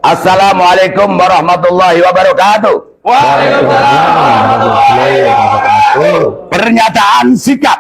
Assalamualaikum warahmatullahi wabarakatuh. Waalaikumsalam warahmatullahi wabarakatuh. Pernyataan sikap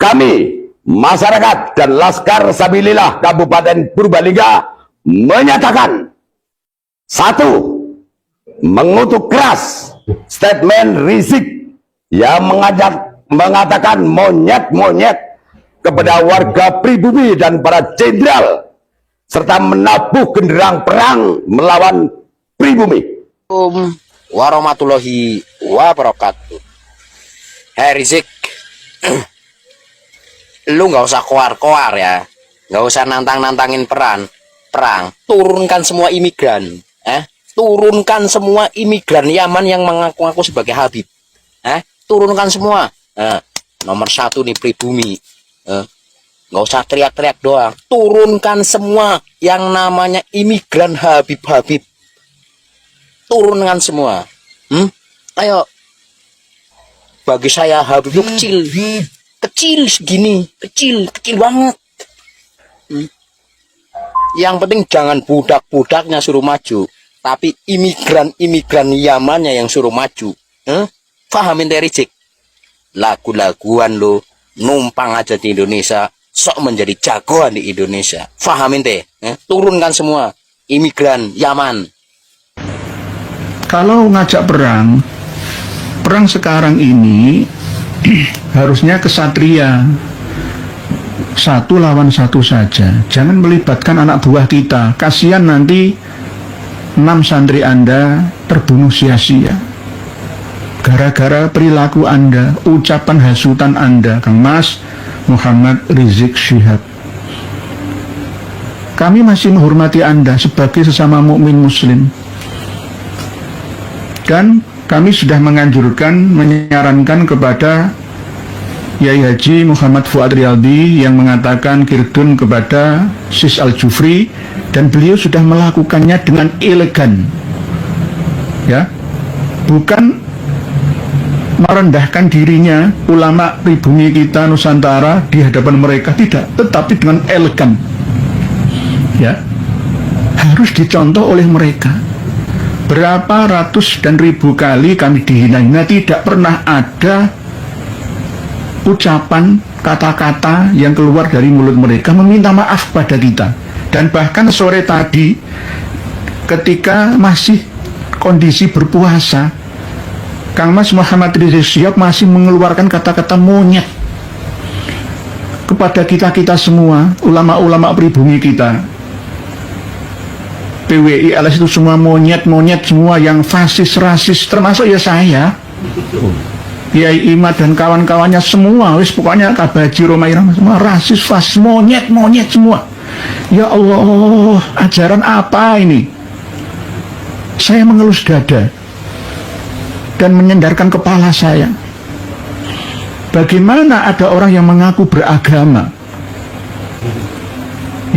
kami, masyarakat dan Laskar Sabilillah Kabupaten Purbalingga menyatakan: satu, mengutuk keras statement Rizik yang mengatakan monyet-monyet kepada warga pribumi dan para jenderal, serta menabuh genderang perang melawan pribumi. Warahmatullahi wabarakatuh. Hei Rizik, lu nggak usah koar-koar ya, nggak usah nantang-nantangin perang. Turunkan semua imigran, turunkan semua imigran Yaman yang mengaku-ngaku sebagai Habib, turunkan semua. Nomor satu nih pribumi, nggak usah teriak-teriak doang, turunkan semua yang namanya imigran Habib, turunkan semua. Ayo, bagi saya Habib itu kecil segini, kecil banget. Yang penting jangan budak-budaknya suruh maju, tapi imigran Yamannya yang suruh maju. Fahamin dari Rizik, lagu-laguan lo numpang aja di Indonesia, sok menjadi jagoan di Indonesia. Fahamin deh, turunkan semua imigran Yaman. Kalau ngajak perang sekarang ini harusnya kesatria, satu lawan satu saja. Jangan melibatkan anak buah kita. Kasihan nanti 6 santri Anda terbunuh sia-sia gara-gara perilaku Anda, ucapan hasutan Anda, Kang Mas Muhammad Rizik Syihab. Kami masih menghormati Anda sebagai sesama mukmin muslim, dan kami sudah menyarankan kepada Yai Haji Muhammad Fuad Riyadi yang mengatakan kirdun kepada Sis Al-Jufri, dan beliau sudah melakukannya dengan elegan, ya, bukan merendahkan dirinya ulama pribumi kita Nusantara di hadapan mereka, tidak, tetapi dengan elegan, ya, harus dicontoh oleh mereka. Berapa ratus dan ribu kali kami dihina-hina, tidak pernah ada ucapan kata-kata yang keluar dari mulut mereka meminta maaf pada kita. Dan bahkan sore tadi ketika masih kondisi berpuasa, Kang Mas Muhammad Rizik Syihab masih mengeluarkan kata-kata monyet kepada kita semua, ulama-ulama pribumi kita, PWI LS itu semua monyet semua, yang fasis, rasis, termasuk ya saya, Kiai Imad dan kawan-kawannya semua, wis pokoknya Kabaji Romairah semua rasis, fasis, monyet semua. Ya Allah, ajaran apa ini? Saya mengelus dada dan menyendarkan kepala saya. Bagaimana ada orang yang mengaku beragama,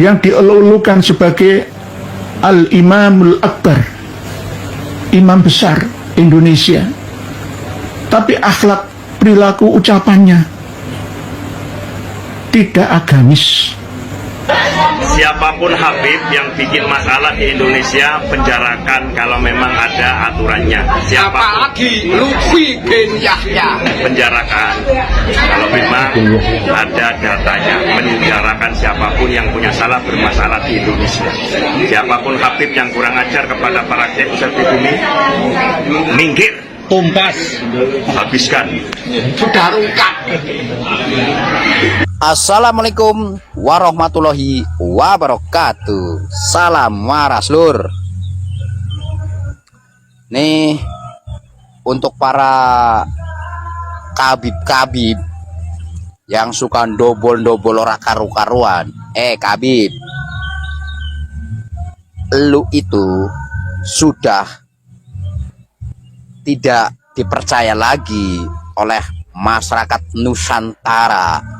yang dielulukan sebagai Al-Imamul Akbar, imam besar Indonesia, tapi akhlak, perilaku, ucapannya tidak agamis. Siapapun Habib yang bikin masalah di Indonesia, penjarakan kalau memang ada aturannya. Siapa lagi? Lutfi bin Yahya. Penjarakan kalau memang ada datanya. Menjarakan siapapun yang punya salah, bermasalah di Indonesia. Siapapun Habib yang kurang ajar kepada para kiai ustadz pribumi, minggir, tumpas, habiskan. Sudah rungkap. Assalamualaikum warahmatullahi wabarakatuh. Salam waras lur. Nih untuk para kabib yang suka dobol ora karu-karuan. Kabib, lu itu sudah tidak dipercaya lagi oleh masyarakat Nusantara.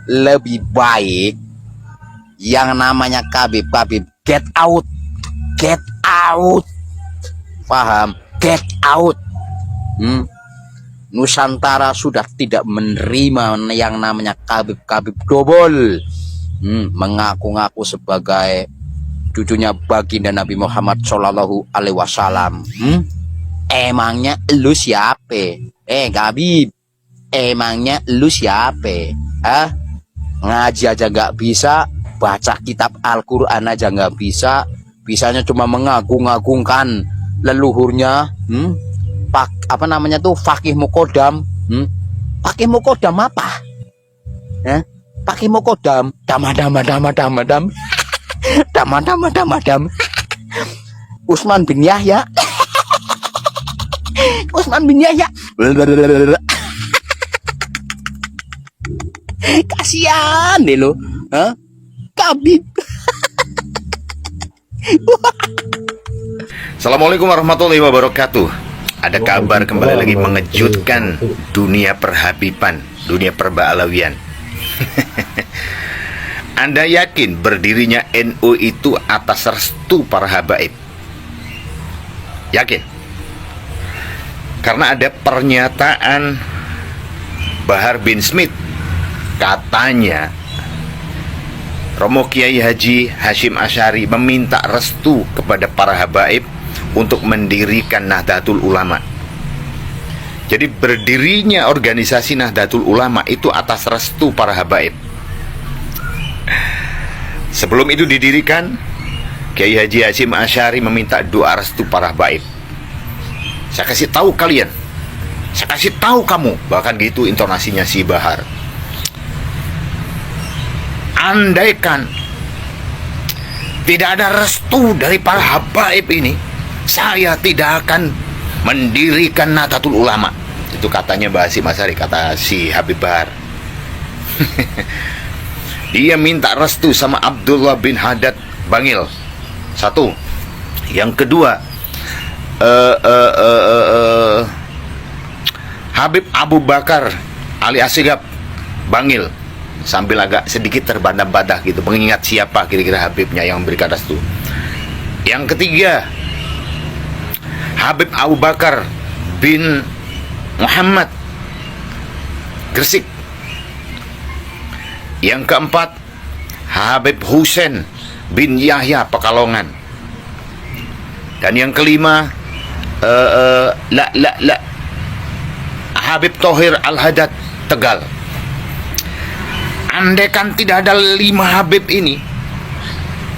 Lebih baik yang namanya kabib get out, paham? Get out. Nusantara sudah tidak menerima yang namanya kabib dobol, mengaku-ngaku sebagai cucunya baginda Nabi Muhammad Shallallahu Alaihi Wasallam. Emangnya lu siapa? Habib, emangnya lu siapa? Ngaji aja nggak bisa, baca kitab Al-Quran aja nggak bisa, bisanya cuma mengagung-agungkan leluhurnya. Apa namanya tuh, fakih mukodam. Fakih mukodam apa? Fakih mukodam dam Utsman bin Yahya. Utsman bin Yahya. Kasihan deh lo, Habib. Assalamualaikum warahmatullahi wabarakatuh. Ada kabar kembali lagi mengejutkan dunia perhabiban, dunia perba'alawian. Anda yakin berdirinya NU itu atas restu para habaib? Yakin? Karena ada pernyataan Bahar bin Smith, katanya Romo Kiai Haji Hasyim Asy'ari meminta restu kepada para habaib untuk mendirikan Nahdlatul Ulama. Jadi berdirinya organisasi Nahdlatul Ulama itu atas restu para habaib. Sebelum itu didirikan, Kiai Haji Hasyim Asy'ari meminta doa restu para habaib. Saya kasih tahu kalian, saya kasih tahu kamu, bahkan gitu intonasinya si Bahar. Andaikan tidak ada restu dari para habaib ini, saya tidak akan mendirikan Nahdlatul Ulama. Itu katanya Mbah Hasyim Asy'ari, kata si Habib Bahar. Dia minta restu sama Abdullah bin Haddad Bangil. Satu. Yang kedua, Habib Abu Bakar Ali Asegaf Bangil, sambil agak sedikit terbantah-bantah gitu, mengingat siapa kira-kira Habibnya yang memberikan restu. Yang ketiga, Habib Abu Bakar bin Muhammad Gresik. Yang keempat, Habib Husain bin Yahya Pekalongan. Dan yang kelima, Habib Thohir Al-Haddad Tegal. Andaikan tidak ada 5 Habib ini,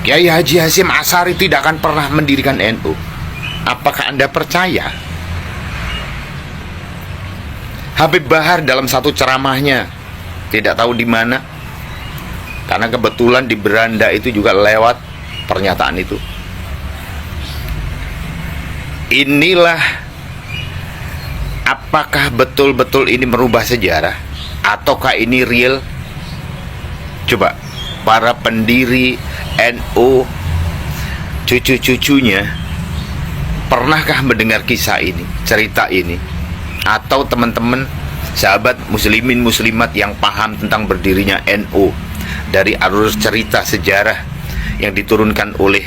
Kiai Haji Hasyim Asy'ari tidak akan pernah mendirikan NU. Apakah Anda percaya? Habib Bahar dalam satu ceramahnya, tidak tahu di mana, karena kebetulan di beranda itu juga lewat pernyataan itu. Inilah, apakah betul-betul ini merubah sejarah ataukah ini real? Coba para pendiri NU, cucu-cucunya, pernahkah mendengar kisah ini, cerita ini? Atau teman-teman sahabat muslimin muslimat yang paham tentang berdirinya NU dari arus cerita sejarah yang diturunkan oleh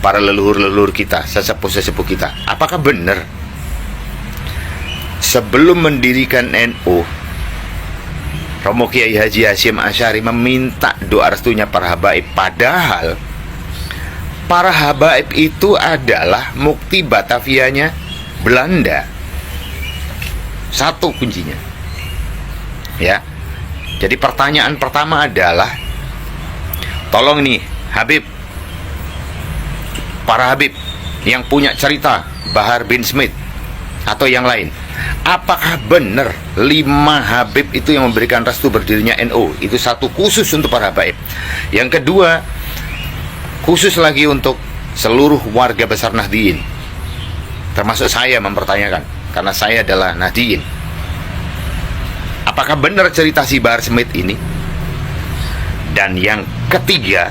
para leluhur-leluhur kita, sesepuh-sesepuh kita, apakah benar sebelum mendirikan NU, Romo Kiai Haji Hasyim Asy'ari meminta doa restunya para habaib? Padahal para habaib itu adalah mukti Batavianya Belanda. Satu kuncinya, ya. Jadi pertanyaan pertama adalah, tolong nih Habib, para Habib yang punya cerita Bahar bin Smith atau yang lain, apakah benar 5 Habib itu yang memberikan restu berdirinya NU? Itu satu, khusus untuk para habaib. Yang kedua, khusus lagi untuk seluruh warga besar Nahdliyin, termasuk saya mempertanyakan, karena saya adalah Nahdliyin. Apakah benar cerita si Bahar Smith ini? Dan yang ketiga,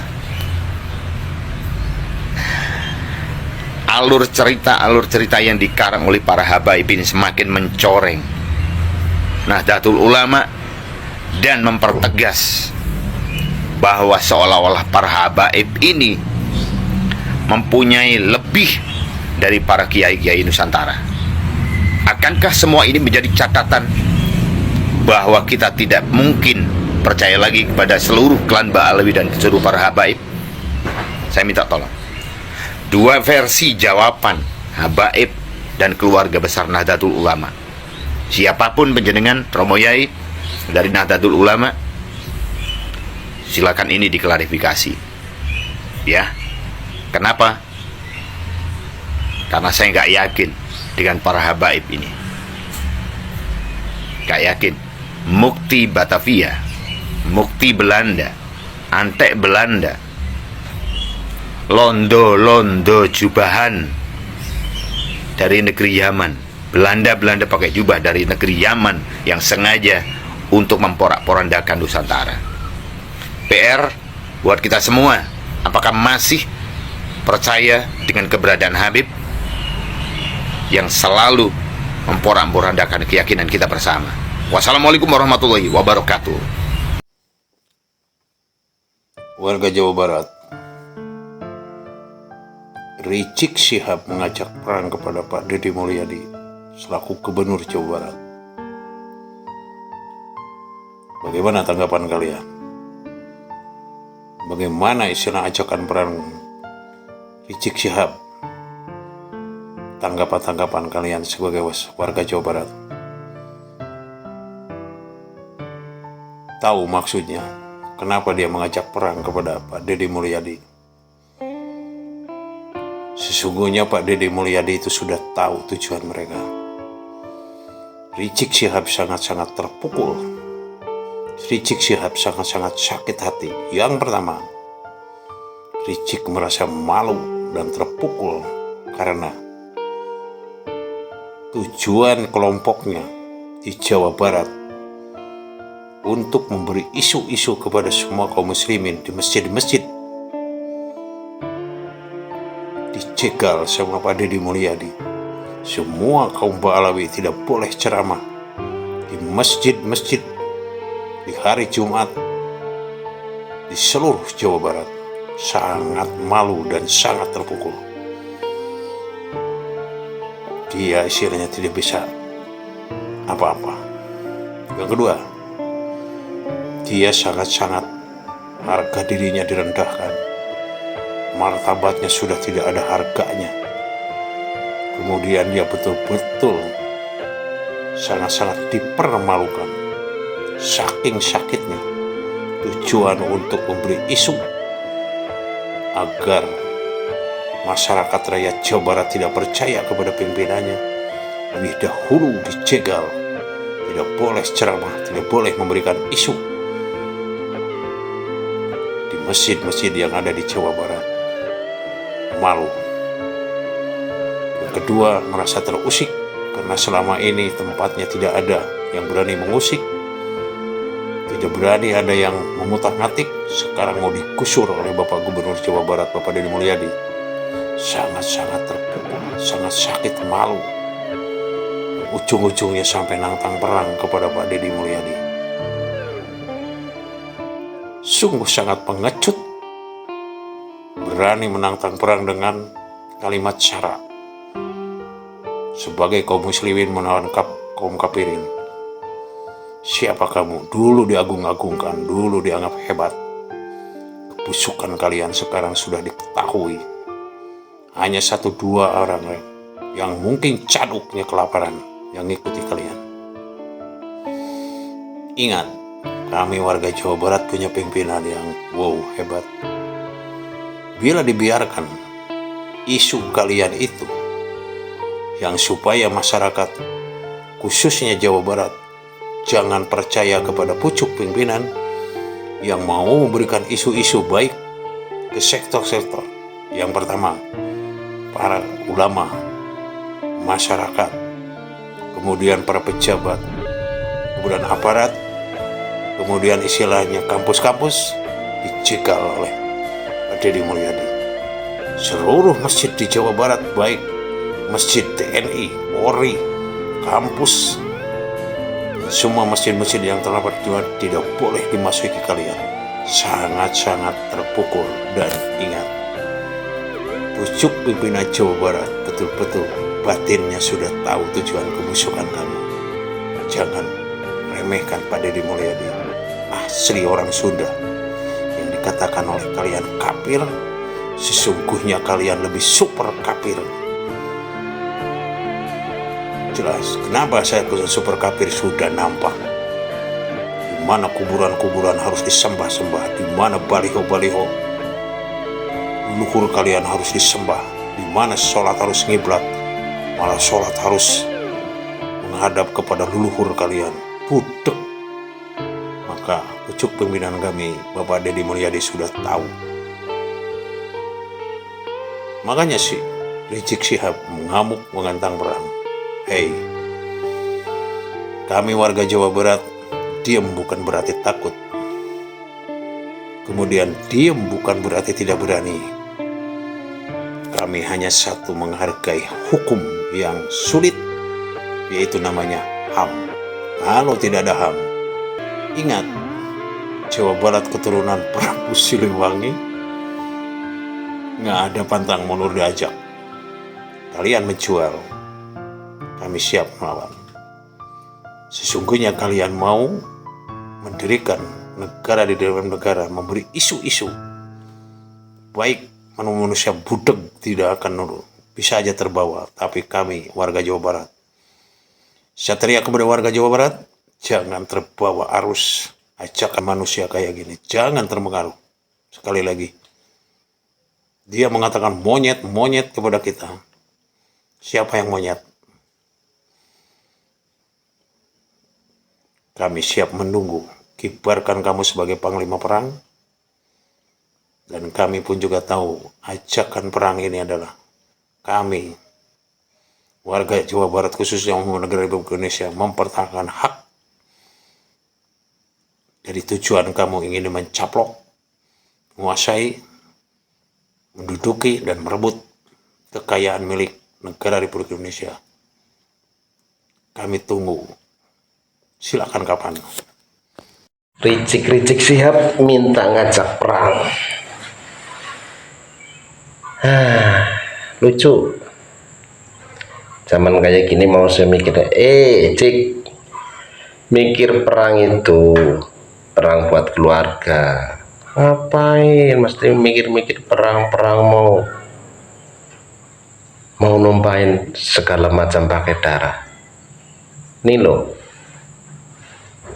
alur cerita yang dikarang oleh para habaib ini semakin mencoreng Nahdlatul Ulama dan mempertegas bahwa seolah-olah para habaib ini mempunyai lebih dari para kiai-kiai Nusantara. Akankah semua ini menjadi catatan bahwa kita tidak mungkin percaya lagi kepada seluruh klan Ba'alawi dan seluruh para habaib? Saya minta tolong. dua versi jawaban habaib dan keluarga besar Nahdlatul Ulama. Siapapun penjenengan Romo Yai dari Nahdlatul Ulama, silakan ini diklarifikasi. Ya, kenapa? Karena saya nggak yakin dengan para habaib ini. Nggak yakin. Mukti Batavia, Mukti Belanda, Antek Belanda, londo jubahan dari negeri Yaman. Belanda pakai jubah dari negeri Yaman yang sengaja untuk memporak-porandakan Nusantara. PR buat kita semua, apakah masih percaya dengan keberadaan Habib yang selalu memporak-porandakan keyakinan kita bersama? Wassalamualaikum warahmatullahi wabarakatuh. Warga Jawa Barat, Rizik Syihab mengajak perang kepada Pak Deddy Mulyadi selaku Gubernur Jawa Barat. Bagaimana tanggapan kalian? Bagaimana istilah ajakan perang Rizik Syihab? Tanggapan kalian sebagai warga Jawa Barat? Tahu maksudnya kenapa dia mengajak perang kepada Pak Deddy Mulyadi? Sesungguhnya Pak Deddy Mulyadi itu sudah tahu tujuan mereka. Rizik Syihab sangat-sangat terpukul. Rizik Syihab sangat-sangat sakit hati. Yang pertama, Rizik merasa malu dan terpukul karena tujuan kelompoknya di Jawa Barat untuk memberi isu-isu kepada semua kaum muslimin di masjid-masjid dicegal sama Pak Deddy Mulyadi. Semua kaum Ba'alawi tidak boleh ceramah di masjid-masjid di hari Jumat di seluruh Jawa Barat. Sangat malu dan sangat terpukul. Dia istilahnya tidak bisa apa-apa. Yang kedua, dia sangat-sangat harga dirinya direndahkan. Martabatnya sudah tidak ada harganya. Kemudian dia betul-betul sangat-sangat dipermalukan. Saking sakitnya tujuan untuk memberi isu agar masyarakat rakyat Jawa Barat tidak percaya kepada pimpinannya, lebih dahulu dicegal. Tidak boleh ceramah, tidak boleh memberikan isu di masjid-masjid yang ada di Jawa Barat. Malu. Yang kedua, merasa terusik karena selama ini tempatnya tidak ada yang berani mengusik, tidak berani ada yang mengutak-ngatik. Sekarang mau digusur oleh Bapak Gubernur Jawa Barat, Bapak Deddy Mulyadi. Sangat-sangat terpukul, sangat sakit, malu. Ujung-ujungnya sampai nantang perang kepada Pak Deddy Mulyadi. Sungguh sangat pengecut, berani menantang perang dengan kalimat syarat. Sebagai kaum muslimin melawan kaum kafirin. Siapa kamu? Dulu diagung-agungkan, dulu dianggap hebat. Kebusukan kalian sekarang sudah diketahui. Hanya 1-2 orang yang mungkin caduknya kelaparan yang ngikuti kalian. Ingat, kami warga Jawa Barat punya pimpinan yang hebat. Bila dibiarkan isu kalian itu, yang supaya masyarakat khususnya Jawa Barat jangan percaya kepada pucuk pimpinan yang mau memberikan isu-isu baik ke sektor-sektor. Yang pertama, para ulama, masyarakat, kemudian para pejabat, kemudian aparat, kemudian istilahnya kampus-kampus dicegal oleh Pak Deddy Mulyadi. Seluruh masjid di Jawa Barat, baik masjid TNI, Polri, kampus, semua masjid-masjid yang terdapat tidak boleh dimasuki kalian. Sangat-sangat terpukul. Dan ingat, pucuk pimpinan Jawa Barat betul-betul batinnya sudah tahu tujuan kebusukan kamu. Jangan remehkan Pak Deddy Mulyadi, asli orang Sunda, yang dikatakan oleh kalian kafir, Sesungguhnya kalian lebih super kafir. Jelas, kenapa saya khusus super kafir sudah nampak. Di mana kuburan-kuburan harus disembah-sembah, di mana baliho-baliho leluhur kalian harus disembah, di mana sholat harus ngiblat, malah sholat harus menghadap kepada leluhur kalian. Budek. Maka pucuk pimpinan kami, Bapak Deddy Mulyadi sudah tahu. Makanya sih Rizik Syihab mengamuk mengantang perang. Hei, kami warga Jawa Barat, diam bukan berarti takut. Kemudian diam bukan berarti tidak berani. Kami hanya satu, menghargai hukum yang sulit, yaitu namanya HAM. Kalau tidak ada HAM, ingat, Jawa Barat keturunan Prabu Siliwangi, nggak ada pantang mundur diajak. Kalian menjual, kami siap melawan. Sesungguhnya kalian mau mendirikan negara di dalam negara, memberi isu-isu, baik manusia budeg tidak akan nurut, bisa aja terbawa. Tapi kami warga Jawa Barat, saya teriak kepada warga Jawa Barat, jangan terbawa arus ajakan manusia kayak gini, jangan terpengaruh. Sekali lagi, dia mengatakan monyet kepada kita. Siapa yang monyet? Kami siap menunggu, kibarkan kamu sebagai panglima perang. Dan kami pun juga tahu ajakan perang ini adalah kami, warga Jawa Barat khususnya negara Republik Indonesia, mempertahankan hak. Jadi tujuan kamu ingin mencaplok, menguasai, menduduki dan merebut kekayaan milik negara Republik Indonesia. Kami tunggu. Silakan kapan. Rizik Syihab minta ngajak perang. Lucu. Zaman kayak gini mau saya mikir, Cik, mikir perang itu perang buat keluarga. Ngapain mesti mikir-mikir perang mau numpain segala macam pakai darah. Nih loh,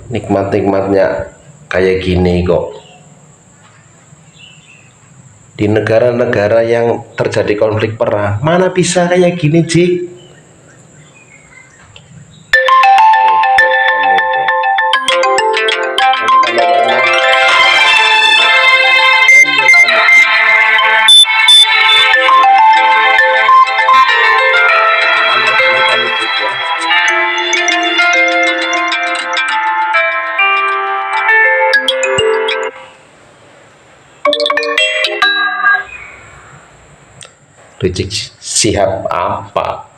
nikmat-nikmatnya kayak gini kok. Di negara-negara yang terjadi konflik perang, mana bisa kayak gini, Cik? Rizik Syihab apa?